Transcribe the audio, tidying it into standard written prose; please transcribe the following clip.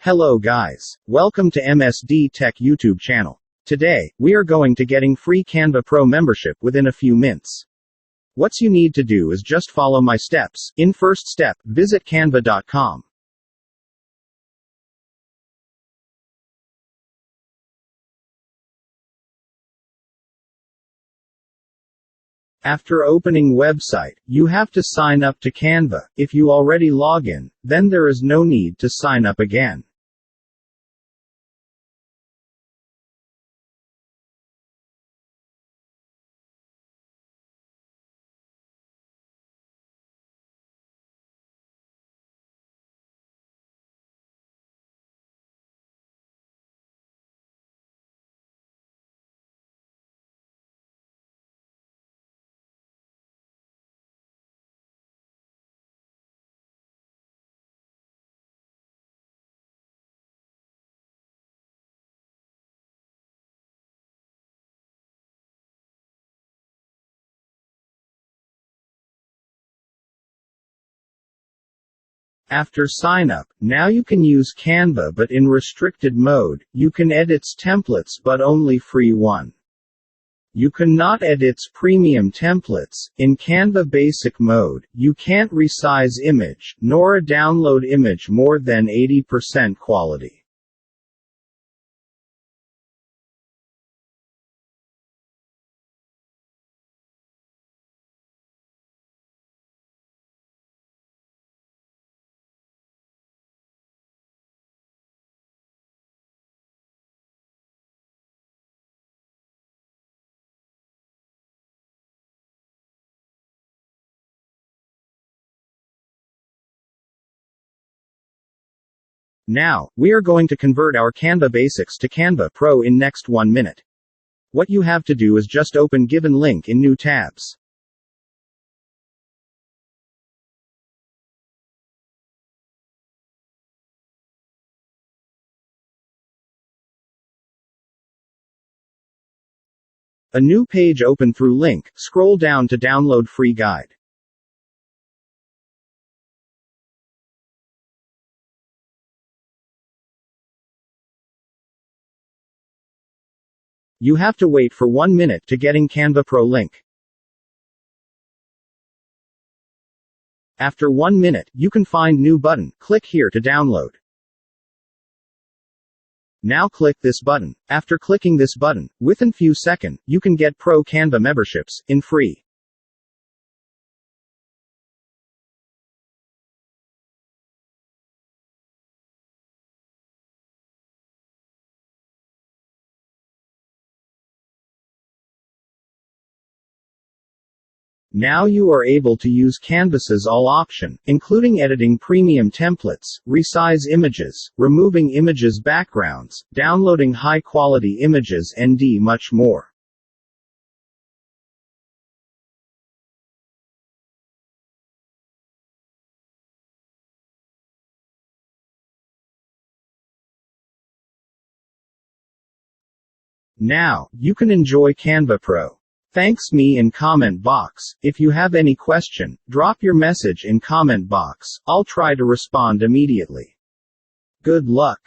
Hello guys. Welcome to MSD Tech YouTube channel. Today, we are going to getting free Canva Pro membership within a few minutes. What you need to do is just follow my steps. In first step, visit canva.com. After opening website, you have to sign up to Canva. If you already log in, then there is no need to sign up again. After sign up, now you can use Canva but in restricted mode. You can edit templates but only free one. You cannot edit premium templates. In Canva basic mode, you can't resize image, nor a download image more than 80% quality. Now, we are going to convert our Canva basics to Canva Pro in next 1 minute. What you have to do is just open given link in new tabs. A new page open through link, scroll down to download free guide. You have to wait for 1 minute to getting Canva Pro link. After 1 minute, you can find new button, click here to download. Now click this button. After clicking this button, within few seconds, you can get Pro Canva memberships, in free. Now you are able to use Canvas's all option, including editing premium templates, resize images, removing images backgrounds, downloading high-quality images and much more. Now, you can enjoy Canva Pro. Thanks me in comment box. If you have any question, drop your message in comment box. I'll try to respond immediately. Good luck.